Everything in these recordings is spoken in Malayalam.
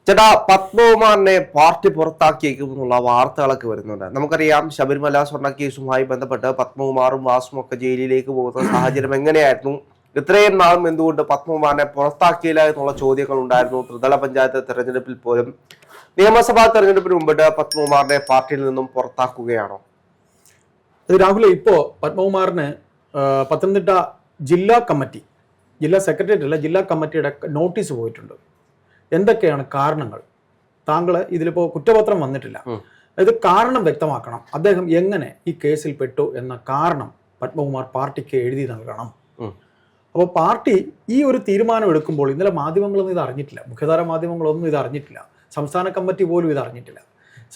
ചേട്ടാ, പത്മകുമാറിനെ പാർട്ടി പുറത്താക്കിയേക്കുമെന്നുള്ള വാർത്തകളൊക്കെ വരുന്നുണ്ട്. നമുക്കറിയാം, ശബരിമല സ്വർണ്ണ കേസുമായി ബന്ധപ്പെട്ട് പത്മകുമാറും വാസും ഒക്കെ ജയിലിലേക്ക് പോകുന്ന സാഹചര്യം എങ്ങനെയായിരുന്നു? ഇത്രയും നാളും എന്തുകൊണ്ട് പത്മകുമാറിനെ പുറത്താക്കിയില്ല എന്നുള്ള ചോദ്യങ്ങൾ ഉണ്ടായിരുന്നു. ത്രിതല പഞ്ചായത്ത് തെരഞ്ഞെടുപ്പിൽ പോലും നിയമസഭാ തെരഞ്ഞെടുപ്പിന് മുമ്പിട്ട് പത്മകുമാറിനെ പാർട്ടിയിൽ നിന്നും പുറത്താക്കുകയാണോ? രാഹുലെ, ഇപ്പോ പത്മകുമാറിന് പത്തനംതിട്ട ജില്ലാ കമ്മിറ്റി, ജില്ലാ സെക്രട്ടേറിയറ്റ് അല്ല, ജില്ലാ കമ്മിറ്റിയുടെ നോട്ടീസ് പോയിട്ടുണ്ട്. എന്തൊക്കെയാണ് കാരണങ്ങൾ? താങ്കൾ ഇതിലിപ്പോ കുറ്റപത്രം വന്നിട്ടില്ല, ഇത് കാരണം വ്യക്തമാക്കണം. അദ്ദേഹം എങ്ങനെ ഈ കേസിൽ പെട്ടു എന്ന കാരണം പത്മകുമാർ പാർട്ടിക്ക് എഴുതി നൽകണം. അപ്പോൾ പാർട്ടി ഈ ഒരു തീരുമാനം എടുക്കുമ്പോൾ ഇന്നലെ മാധ്യമങ്ങളൊന്നും ഇത് അറിഞ്ഞിട്ടില്ല, മുഖ്യധാര മാധ്യമങ്ങളൊന്നും ഇത് അറിഞ്ഞിട്ടില്ല, സംസ്ഥാന കമ്മിറ്റി പോലും ഇത് അറിഞ്ഞിട്ടില്ല.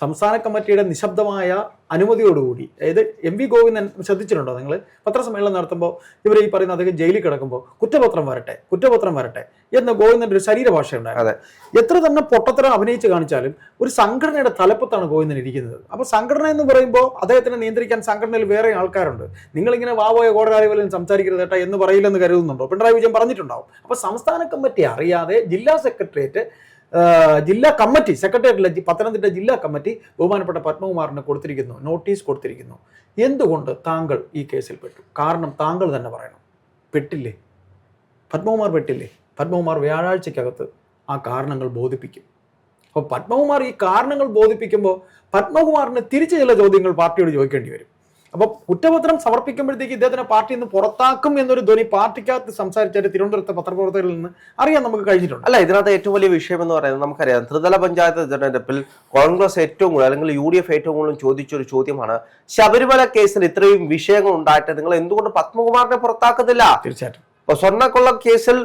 സംസ്ഥാന കമ്മിറ്റിയുടെ നിശബ്ദമായ അനുമതിയോടുകൂടി, അതായത് എം.വി. ഗോവിന്ദൻ, ശ്രദ്ധിച്ചിട്ടുണ്ടോ നിങ്ങൾ? പത്രസമ്മേളനം നടത്തുമ്പോൾ ഇവർ ഈ പറയുന്ന അദ്ദേഹം ജയിലിൽ കിടക്കുമ്പോൾ കുറ്റപത്രം വരട്ടെ എന്ന് ഗോവിന്ദൻ്റെ ഒരു ശരീരഭാഷയുണ്ടായിരുന്നു. എത്ര തന്നെ പൊട്ടത്തരം അഭിനയിച്ച് കാണിച്ചാലും ഒരു സംഘടനയുടെ തലപ്പത്താണ് ഗോവിന്ദൻ ഇരിക്കുന്നത്. അപ്പോൾ സംഘടന എന്ന് പറയുമ്പോൾ അദ്ദേഹത്തിനെ നിയന്ത്രിക്കാൻ സംഘടനയിൽ വേറെ ആൾക്കാരുണ്ട്. നിങ്ങളിങ്ങനെ വാവോയ കോടതി പോലും സംസാരിക്കരുത് കേട്ടോ എന്ന് പറയില്ലെന്ന് കരുതുന്നുണ്ടോ? പിണറായി വിജയൻ പറഞ്ഞിട്ടുണ്ടാവും. അപ്പോൾ സംസ്ഥാന കമ്മിറ്റി അറിയാതെ ജില്ലാ സെക്രട്ടേറിയറ്റ്, ജില്ലാ കമ്മിറ്റി, സെക്രട്ടേറിയറ്റിലെ പത്തനംതിട്ട ജില്ലാ കമ്മിറ്റി ബഹുമാനപ്പെട്ട പത്മകുമാറിന് കൊടുത്തിരിക്കുന്നു, നോട്ടീസ് കൊടുത്തിരിക്കുന്നു. എന്തുകൊണ്ട് താങ്കൾ ഈ കേസിൽ പെട്ടു? കാരണം താങ്കൾ തന്നെ പറയണം. പെട്ടില്ലേ? പത്മകുമാർ പെട്ടില്ലേ? പത്മകുമാർ വ്യാഴാഴ്ചക്കകത്ത് ആ കാരണങ്ങൾ ബോധിപ്പിക്കും. അപ്പോൾ പത്മകുമാർ ഈ കാരണങ്ങൾ ബോധിപ്പിക്കുമ്പോൾ പത്മകുമാറിന് തിരിച്ചു ചില ചോദ്യങ്ങൾ പാർട്ടിയോട് ചോദിക്കേണ്ടി വരും. അപ്പോൾ കുറ്റപത്രം സമർപ്പിക്കുമ്പോഴത്തേക്ക് ഇദ്ദേഹത്തിനെ പാർട്ടിയിൽ നിന്ന് പുറത്താക്കും എന്നൊരു ധ്വനി പാർട്ടിക്കകത്ത് സംസാരിച്ചാൽ തിരുവനന്തപുരത്തെ പത്രപ്രവർത്തകരിൽ നിന്ന് അറിയാൻ നമുക്ക് കഴിഞ്ഞിട്ടുണ്ട്. അല്ല, ഇതിനകത്ത് ഏറ്റവും വലിയ വിഷയം എന്ന് പറയുന്നത് നമുക്കറിയാം, ത്രിതല പഞ്ചായത്ത് തെരഞ്ഞെടുപ്പിൽ കോൺഗ്രസ് ഏറ്റവും കൂടുതൽ, അല്ലെങ്കിൽ UDF ഏറ്റവും കൂടുതൽ ചോദിച്ചൊരു ചോദ്യമാണ്, ശബരിമല കേസിൽ ഇത്രയും വിഷയങ്ങൾ ഉണ്ടായിട്ട് നിങ്ങൾ എന്തുകൊണ്ട് പത്മകുമാറിനെ പുറത്താക്കുന്നില്ല? തീർച്ചയായിട്ടും. ഇപ്പൊ സ്വർണ്ണക്കൊള്ള കേസിൽ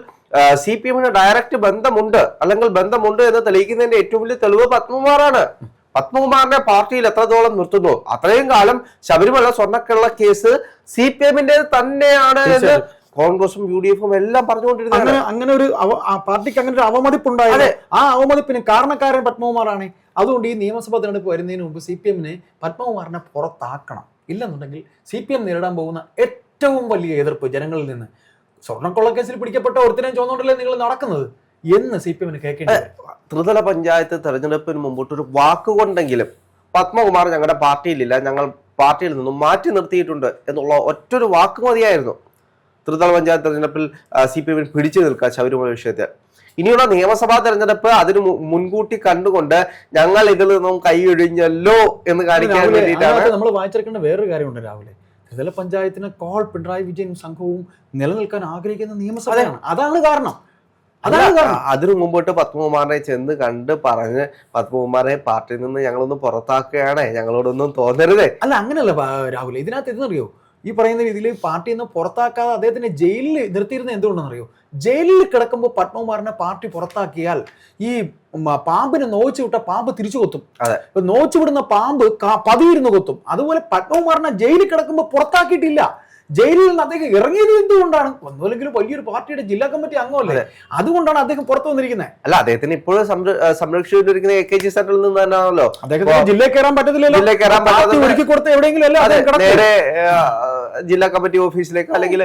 CPM-ന് ഡയറക്റ്റ് ബന്ധമുണ്ട് എന്ന് തെളിയിക്കുന്നതിന്റെ ഏറ്റവും വലിയ തെളിവ് പത്മകുമാറാണ്. പത്മകുമാറിനെ പാർട്ടിയിൽ എത്രത്തോളം നിർത്തുന്നു, അത്രയും കാലം ശബരിമല സ്വർണ്ണക്കൊള്ള കേസ് CPM-ന്റെ തന്നെയാണ് എന്ന് കോൺഗ്രസും UDF-ഉം എല്ലാം പറഞ്ഞുകൊണ്ടിരുന്നത്. അങ്ങനെ ഒരു പാർട്ടിക്ക് അങ്ങനെ ഒരു അവമതിപ്പുണ്ടായത്, ആ അവമതിപ്പിന് കാരണക്കാരൻ പത്മകുമാറാണ്. അതുകൊണ്ട് ഈ നിയമസഭാ തെരഞ്ഞെടുപ്പ് വരുന്നതിന് മുമ്പ് CPM-നെ പത്മകുമാറിനെ പുറത്താക്കണം. ഇല്ലെന്നുണ്ടെങ്കിൽ CPM നേരിടാൻ പോകുന്ന ഏറ്റവും വലിയ എതിർപ്പ് ജനങ്ങളിൽ നിന്ന്, സ്വർണ്ണക്കൊള്ള കേസിൽ പിടിക്കപ്പെട്ട ഒരുത്തിനെയും ചോദിച്ചോണ്ടല്ലേ നിങ്ങൾ നടക്കുന്നത് എന്ന് CPM-ന് കേൾക്കേണ്ടി. ത്രിതല പഞ്ചായത്ത് തെരഞ്ഞെടുപ്പിന് മുമ്പോട്ടൊരു വാക്കുകൊണ്ടെങ്കിലും പത്മകുമാർ ഞങ്ങളുടെ പാർട്ടിയിലില്ല, ഞങ്ങൾ പാർട്ടിയിൽ നിന്നും മാറ്റി നിർത്തിയിട്ടുണ്ട് എന്നുള്ള ഒറ്റൊരു വാക്ക് മതിയായിരുന്നു ത്രിതല പഞ്ചായത്ത് തെരഞ്ഞെടുപ്പിൽ CPM-ന് പിടിച്ചു നിൽക്കുക ശബരിമല വിഷയത്തിൽ. ഇനിയുള്ള നിയമസഭാ തെരഞ്ഞെടുപ്പ് അതിന് മുൻകൂട്ടി കണ്ടുകൊണ്ട് ഞങ്ങൾ ഇതിൽ നിന്നും കൈയൊഴിഞ്ഞല്ലോ എന്ന് കാണിക്കാൻ വേണ്ടിയിട്ടാണ്. നമ്മൾ വായിച്ചെടുക്കേണ്ട വേറൊരു കാര്യമുണ്ട് രാവിലെ. ത്രിതല പഞ്ചായത്തിനേക്കാൾ പിണറായി വിജയൻ സംഘവും നിലനിൽക്കാൻ ആഗ്രഹിക്കുന്ന നിയമസഭയാണ്. അതാണ് കാരണം. അതിനു മുമ്പോട്ട് പത്മകുമാറിനെ ചെന്ന് കണ്ട് പറഞ്ഞ്, പത്മകുമാറിനെ പാർട്ടിയിൽ നിന്ന് ഞങ്ങളൊന്ന് പുറത്താക്കുകയാണ്, ഞങ്ങളോടൊന്നും തോന്നരുതേ. അല്ല, അങ്ങനെയല്ല രാഹുൽ. ഇതിനകത്ത് എന്തെന്നറിയോ, ഈ പറയുന്ന രീതിയിൽ പാർട്ടിയിൽ നിന്ന് പുറത്താക്കാതെ അദ്ദേഹത്തിനെ ജയിലിൽ നിർത്തിയിരുന്നത് എന്തുകൊണ്ടെന്നറിയോ? ജയിലിൽ കിടക്കുമ്പോൾ പത്മകുമാറിനെ പാർട്ടി പുറത്താക്കിയാൽ ഈ പാമ്പിനെ നോച്ചു വിട്ട പാമ്പ് തിരിച്ചു കൊത്തും. നോച്ചു വിടുന്ന പാമ്പ് പതിയിരുന്ന് കൊത്തും. അതുപോലെ പത്മകുമാറിനെ ജയിലിൽ കിടക്കുമ്പോൾ പുറത്താക്കിയിട്ടില്ല. ജയിലിൽ നിന്ന് അദ്ദേഹം ഇറങ്ങിയത് എന്തുകൊണ്ടാണ്? ഒന്നുമില്ലെങ്കിലും വലിയൊരു പാർട്ടിയുടെ ജില്ലാ കമ്മിറ്റി അംഗമല്ലേ, അതുകൊണ്ടാണ് അദ്ദേഹം പുറത്തു വന്നിരിക്കുന്നത്. അല്ല, അദ്ദേഹത്തിന് ഇപ്പോഴും സംരക്ഷിച്ചിരിക്കുന്ന AKG സെന്ററിൽ നിന്ന് തന്നെയാണല്ലോ. അദ്ദേഹത്തിന് ജില്ലയിൽ കയറാൻ പറ്റത്തില്ലല്ലോ. ഒരുക്കി കൊടുത്ത എവിടെയെങ്കിലും നേരെ ജില്ലാ കമ്മിറ്റി ഓഫീസിലേക്ക് അല്ലെങ്കിൽ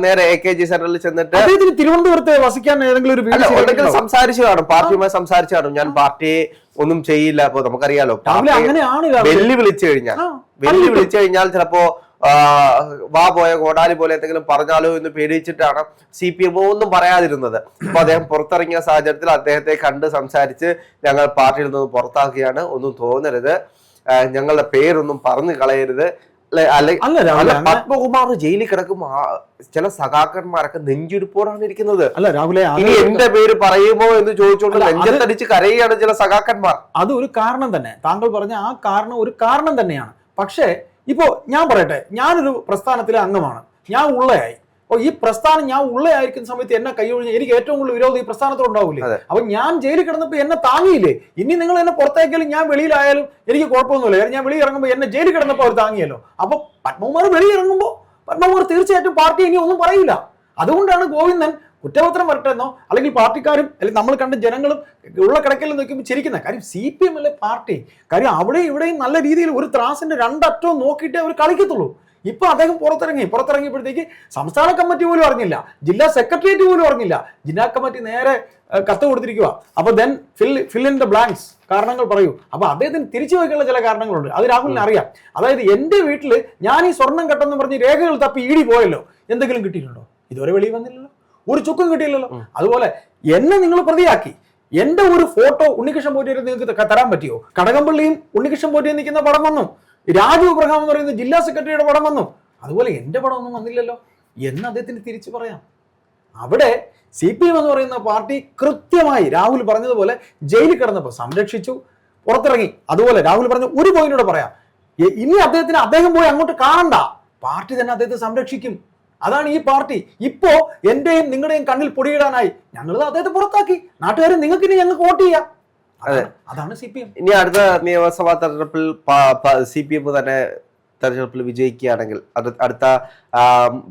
നേരെ AKG സെന്ററിൽ ചെന്നിട്ട് അദ്ദേഹത്തിന് തിരുവനന്തപുരത്ത് വസിക്കാൻ ഏതെങ്കിലും ഒരു സംസാരിച്ചു കാണും, പാർട്ടിയുമായി സംസാരിച്ചു കാണും. ഞാൻ പാർട്ടിയെ ഒന്നും ചെയ്യില്ല. അപ്പൊ നമുക്കറിയാലോ, വെല്ലുവിളിച്ചു കഴിഞ്ഞാൽ ചിലപ്പോ വാ പോയ കോടാലി പോലെ എന്തെങ്കിലും പറഞ്ഞാലോ എന്ന് പേടിച്ചിട്ടാണ് CPM ഒന്നും പറയാതിരുന്നത്. അപ്പൊ അദ്ദേഹം പുറത്തിറങ്ങിയ സാഹചര്യത്തിൽ അദ്ദേഹത്തെ കണ്ട് സംസാരിച്ച് ഞങ്ങൾ പാർട്ടിയിൽ നിന്ന് പുറത്താക്കിയാണ്, ഒന്നും തോന്നരുത്, ഞങ്ങളുടെ പേരൊന്നും പറഞ്ഞു കളയരുത്. പത്മകുമാർ ജയിലിൽ കിടക്കും ചില സഖാക്കന്മാരൊക്കെ നെഞ്ചിടിപ്പോടാണ് ഇരിക്കുന്നത്. ഇനി എന്റെ പേര് പറയുമോ എന്ന് ചോദിച്ചുകൊണ്ട് നെഞ്ചത്തടിച്ച് കരയുകയാണ് ചില സഖാക്കന്മാർ. അത് ഒരു കാരണം തന്നെ, താങ്കൾ പറഞ്ഞ ആ കാരണം ഒരു കാരണം തന്നെയാണ്. പക്ഷേ ഇപ്പോ ഞാൻ പറയട്ടെ, ഞാനൊരു പ്രസ്ഥാനത്തിലെ അംഗമാണ്, ഞാൻ ഉള്ളയായി. ഈ പ്രസ്ഥാനം ഞാൻ ഉള്ളയായിരിക്കുന്ന സമയത്ത് എന്നെ കൈയൊഴിഞ്ഞ് എനിക്ക് ഏറ്റവും കൂടുതൽ വിരോധം ഈ പ്രസ്ഥാനത്തോടുണ്ടാവില്ലേ? അപ്പൊ ഞാൻ ജയിലിൽ കിടന്നപ്പോ എന്നെ താങ്ങിയില്ലേ? ഇനി നിങ്ങൾ എന്നെ പുറത്തേക്കാലും ഞാൻ വെളിയിലായാലും എനിക്ക് കുഴപ്പമൊന്നുമില്ല. ഞാൻ വെളിയിൽ ഇറങ്ങുമ്പോൾ എന്നെ ജയിലിൽ കിടന്നപ്പോൾ അവർ താങ്ങിയല്ലോ. അപ്പൊ പത്മകുമാർ വെളിയിൽ ഇറങ്ങുമ്പോൾ പത്മകുമാർ തീർച്ചയായിട്ടും പാർട്ടി ഇനി ഒന്നും പറയില്ല. അതുകൊണ്ടാണ് ഗോവിന്ദൻ കുറ്റപത്രം വരട്ടെന്നോ അല്ലെങ്കിൽ പാർട്ടിക്കാരും അല്ലെങ്കിൽ നമ്മൾ കണ്ട ജനങ്ങളും ഉള്ള കിടക്കൽ നോക്കുമ്പോൾ ചിരിക്കുന്ന കാര്യം CPM അല്ലേ പാർട്ടി. കാര്യം അവിടെ ഇവിടെയും നല്ല രീതിയിൽ ഒരു ത്രാസിന്റെ രണ്ടറ്റവും നോക്കിയിട്ടേ അവർ കളിക്കത്തുള്ളൂ. ഇപ്പൊ അദ്ദേഹം പുറത്തിറങ്ങിയപ്പോഴത്തേക്ക് സംസ്ഥാന കമ്മിറ്റി പോലും അറിഞ്ഞില്ല, ജില്ലാ സെക്രട്ടേറിയറ്റ് പോലും അറിഞ്ഞില്ല, ജില്ലാ കമ്മിറ്റി നേരെ കത്ത് കൊടുത്തിരിക്കുക. അപ്പൊ then fill in the blanks, കാരണങ്ങൾ പറയൂ. അപ്പൊ അദ്ദേഹത്തിന് തിരിച്ചു വയ്ക്കാനുള്ള ചില കാരണങ്ങളുണ്ട്, അത് രാഹുലിന് അറിയാം. അതായത് എന്റെ വീട്ടിൽ ഞാൻ ഈ സ്വർണം കെട്ടെന്ന് പറഞ്ഞ് രേഖകൾ തപ്പി ഇടി പോയല്ലോ, എന്തെങ്കിലും കിട്ടിയിട്ടുണ്ടോ? ഇതുവരെ വെളിയിൽ വന്നില്ലല്ലോ, ഒരു ചുക്കും കിട്ടിയില്ലല്ലോ. അതുപോലെ എന്നെ നിങ്ങൾ പ്രതിയാക്കി, എന്റെ ഒരു ഫോട്ടോ ഉണ്ണികൃഷ്ണൻ പോറ്റിയെ നിങ്ങൾക്ക് തരാൻ പറ്റിയോ? കടകംപള്ളിയും ഉണ്ണികൃഷ്ണൻ പോറ്റിയെ നിൽക്കുന്ന പടം വന്നു, രാജു ഇബ്രഹാം എന്ന് പറയുന്ന ജില്ലാ സെക്രട്ടറിയുടെ പടം വന്നു, അതുപോലെ എന്റെ പടം ഒന്നും വന്നില്ലല്ലോ എന്ന് അദ്ദേഹത്തിന് തിരിച്ചു പറയാം. അവിടെ CPM എന്ന് പറയുന്ന പാർട്ടി കൃത്യമായി രാഹുൽ പറഞ്ഞതുപോലെ ജയിലിൽ കിടന്നപ്പോൾ സംരക്ഷിച്ചു, പുറത്തിറങ്ങി. അതുപോലെ രാഹുൽ പറഞ്ഞ ഒരു പോയിന്റോടെ പറയാം, ഇനി അദ്ദേഹം പോയി അങ്ങോട്ട് കാണണ്ട, പാർട്ടി തന്നെ അദ്ദേഹത്തെ സംരക്ഷിക്കും. അതാണ് ഈ പാർട്ടി. ഇപ്പോ എന്റെയും നിങ്ങളുടെയും കണ്ണിൽ പൊടിയിടാനായി ഞങ്ങൾ അദ്ദേഹത്തെ പുറത്താക്കി, നാട്ടുകാരെ നിങ്ങൾക്ക് ഇനി ഞങ്ങൾക്ക് വോട്ട് ചെയ്യാം. അതാണ് CPM. ഇനി അടുത്ത നിയമസഭാ തെരഞ്ഞെടുപ്പിൽ CPM തന്നെ തെരഞ്ഞെടുപ്പിൽ വിജയിക്കുകയാണെങ്കിൽ, അടുത്ത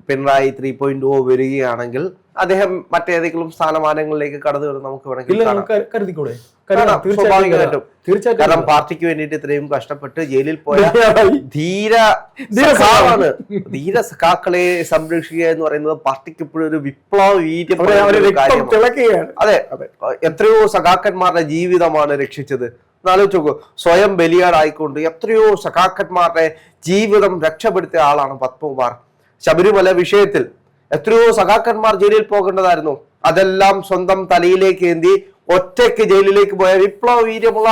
പിണറായി 3.0 വരികയാണെങ്കിൽ അദ്ദേഹം മറ്റേതെങ്കിലും സ്ഥാനമാനങ്ങളിലേക്ക് കടന്നു വരും നമുക്ക് വേണമെങ്കിൽ കരുതിക്കൂടെ? തീർച്ചയായിട്ടും. കാരണം പാർട്ടിക്ക് വേണ്ടിയിട്ട് ഇത്രയും കഷ്ടപ്പെട്ട് ജയിലിൽ പോയ ധീര സഖാക്കളെ സംരക്ഷിക്കുക എന്ന് പറയുന്നത് പാർട്ടിക്ക് ഇപ്പോഴും ഒരു വിപ്ലവ വീര്യം. അതെ, എത്രയോ സഖാക്കന്മാരുടെ ജീവിതമാണ് രക്ഷിച്ചത്. ആലോചിച്ച് നോക്കൂ, സ്വയം ബലിയാടായിക്കൊണ്ട് എത്രയോ സഖാക്കന്മാരുടെ ജീവിതം രക്ഷപ്പെടുത്തിയ ആളാണ് പത്മകുമാർ. ശബരിമല വിഷയത്തിൽ എത്രയോ സഖാക്കന്മാർ ജയിലിൽ പോകേണ്ടതായിരുന്നു, അതെല്ലാം സ്വന്തം തലയിലേക്ക് ഏന്തി ഒറ്റയ്ക്ക് ജയിലിലേക്ക് പോയ വിപ്ലവ വീര്യമുള്ള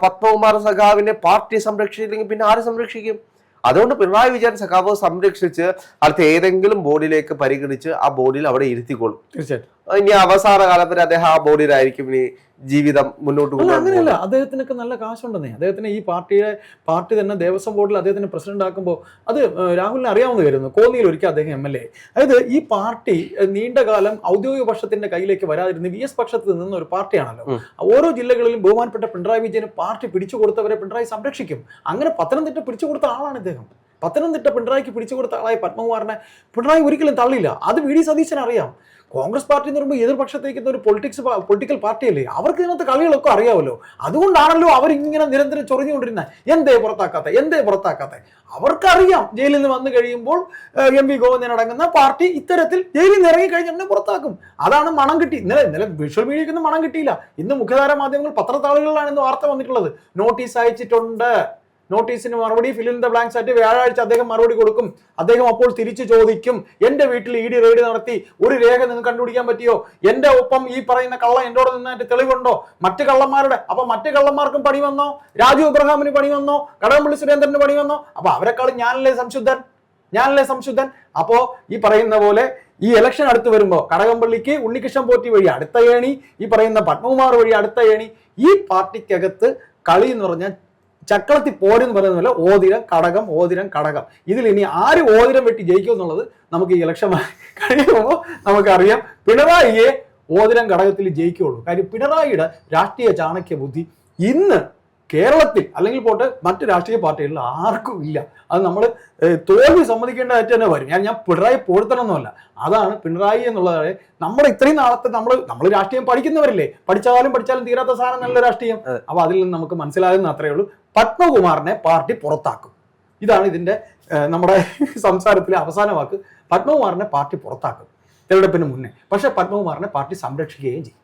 പത്മകുമാർ സഖാവിനെ പാർട്ടി സംരക്ഷിച്ചില്ലെങ്കിൽ പിന്നെ ആര് സംരക്ഷിക്കും? അതുകൊണ്ട് പിണറായി വിജയൻ സഖാവ് സംരക്ഷിച്ച് അടുത്ത ഏതെങ്കിലും ബോർഡിലേക്ക് പരിഗണിച്ച് ആ ബോർഡിൽ അവിടെ ഇരുത്തിക്കൊള്ളും. തീർച്ചയായിട്ടും ഇനി അവസാന കാലം വരെ അദ്ദേഹം ആ ബോർഡിലായിരിക്കും ഇനി ജീവിതം മുന്നോട്ട് പോകുന്നത്. അങ്ങനെയല്ല, അദ്ദേഹത്തിനൊക്കെ നല്ല കാശുണ്ടെന്നേ. അദ്ദേഹത്തിന് ഈ പാർട്ടി തന്നെ ദേവസ്വം ബോർഡിൽ അദ്ദേഹത്തിന് പ്രസിഡന്റ് ആക്കുമ്പോൾ അത് രാഹുലിന് അറിയാവുന്ന കാര്യമായിരുന്നു. കോന്നിയിൽ ഒരിക്കൽ അദ്ദേഹം MLA. അതായത് ഈ പാർട്ടി നീണ്ടകാലം ഔദ്യോഗിക പക്ഷത്തിന്റെ കയ്യിലേക്ക് വരാതിരുന്ന VS പക്ഷത്ത് നിന്ന ഒരു പാർട്ടിയാണല്ലോ. ഓരോ ജില്ലകളിലും ബഹുമാനപ്പെട്ട പിണറായി വിജയന് പാർട്ടി പിടിച്ചു കൊടുത്തവരെ പിണറായി സംരക്ഷിക്കും. അങ്ങനെ പത്തനംതിട്ട പിടിച്ചു കൊടുത്ത ആളാണ് ഇദ്ദേഹം. പത്തനംതിട്ട പിണറായിക്ക് പിടിച്ചു കൊടുത്ത ആളായ പത്മകുമാറിനെ പിണറായി ഒരിക്കലും തള്ളില്ല. അത് VD സതീശൻ അറിയാം. കോൺഗ്രസ് പാർട്ടി എന്ന് പറയുമ്പോൾ എതിർപക്ഷത്തേക്കുന്ന ഒരു പൊളിറ്റിക്കൽ പാർട്ടിയല്ലേ, അവർക്ക് ഇതിനകത്ത് കളികളൊക്കെ അറിയാമല്ലോ. അതുകൊണ്ടാണല്ലോ അവരിങ്ങനെ നിരന്തരം ചൊറിഞ്ഞുകൊണ്ടിരുന്നത്, എന്തേ പുറത്താക്കാത്ത. അവർക്കറിയാം ജയിലിൽ നിന്ന് വന്നു കഴിയുമ്പോൾ MV ഗോവിന്ദൻ അടങ്ങുന്ന പാർട്ടി ഇത്തരത്തിൽ ജയിലിൽ നിന്ന് ഇറങ്ങി കഴിഞ്ഞാൽ എന്നെ പുറത്താക്കും. അതാണ് മണം കിട്ടി. ഇന്നലെ വിഷ്വൽ മീഡിയക്കൊന്നും മണം കിട്ടിയില്ല. ഇന്ന് മുഖ്യധാര മാധ്യമങ്ങൾ പത്രത്താളുകളിലാണ് ഇന്ന് വാർത്ത വന്നിട്ടുള്ളത്. നോട്ടീസ് അയച്ചിട്ടുണ്ട്, നോട്ടീസിന് മറുപടി ഫിൽ ഇൻ ദ ബ്ലാങ്ക്സ് ആയിട്ട് വ്യാഴാഴ്ച അദ്ദേഹം മറുപടി കൊടുക്കും. അദ്ദേഹം അപ്പോൾ തിരിച്ചു ചോദിക്കും, എന്റെ വീട്ടിൽ ED റെയ്ഡ് നടത്തി, ഒരു രേഖ നിങ്ങൾക്ക് കണ്ടുപിടിക്കാൻ പറ്റിയോ? എന്റെ ഒപ്പം ഈ പറയുന്ന കള്ള എന്നോട് നിന്നായിട്ട് തെളിവുണ്ടോ? മറ്റു കള്ളന്മാർക്കും പണി വന്നോ? രാജു ഇബ്രഹാമിന് പണി വന്നോ? കടകംപള്ളി സുരേന്ദ്രന് പണി വന്നോ? അപ്പൊ അവരെക്കാളും ഞാനല്ലേ സംശുദ്ധൻ. അപ്പോ ഈ പറയുന്ന പോലെ ഈ ഇലക്ഷൻ അടുത്ത് വരുമ്പോ കടകംപള്ളിക്ക് ഉണ്ണികൃഷ്ണൻ പോറ്റി വഴി അടുത്ത ഏണി, ഈ പറയുന്ന പത്മകുമാർ വഴി അടുത്ത ഏണി. ഈ പാർട്ടിക്കകത്ത് കളി എന്ന് പറഞ്ഞാൽ ചക്കളത്തി പോരെന്ന് പറയുന്ന പോലെ ഓതിരം കടകം. ഇതിൽ ഇനി ആര് ഓതിരം വെട്ടി ജയിക്കും എന്നുള്ളത് നമുക്ക് ഈ ഇലക്ഷൻ കഴിയുമ്പോൾ നമുക്കറിയാം. പിണറായിയെ ഓതിരം കടകത്തിൽ ജയിക്കുകയുള്ളൂ. കാര്യം പിണറായിയുടെ രാഷ്ട്രീയ ചാണക്യ ബുദ്ധി ഇന്ന് കേരളത്തിൽ അല്ലെങ്കിൽ പോട്ടെ മറ്റ് രാഷ്ട്രീയ പാർട്ടികളിൽ ആർക്കും ഇല്ല. അത് നമ്മൾ തോൽവി സമ്മതിക്കേണ്ടതായിട്ട് തന്നെ വരും. ഞാൻ പിണറായി പോഴ്ത്തണമെന്നല്ല, അതാണ് പിണറായി എന്നുള്ളത്. നമ്മുടെ ഇത്രയും നാളത്തെ നമ്മൾ രാഷ്ട്രീയം പഠിക്കുന്നവരല്ലേ, പഠിച്ചാലും തീരാത്ത സാധനം നല്ല രാഷ്ട്രീയം. അപ്പൊ അതിൽ നിന്ന് നമുക്ക് മനസ്സിലാകുന്ന അത്രയേ ഉള്ളൂ, പത്മകുമാറിനെ പാർട്ടി പുറത്താക്കും. ഇതാണ് ഇതിന്റെ നമ്മുടെ സംസാരത്തിലെ അവസാന വാക്ക്. പത്മകുമാറിനെ പാർട്ടി പുറത്താക്കും തെരഞ്ഞെടുപ്പിന് മുന്നേ. പക്ഷെ പത്മകുമാറിനെ പാർട്ടി സംരക്ഷിക്കുകയും ചെയ്യും.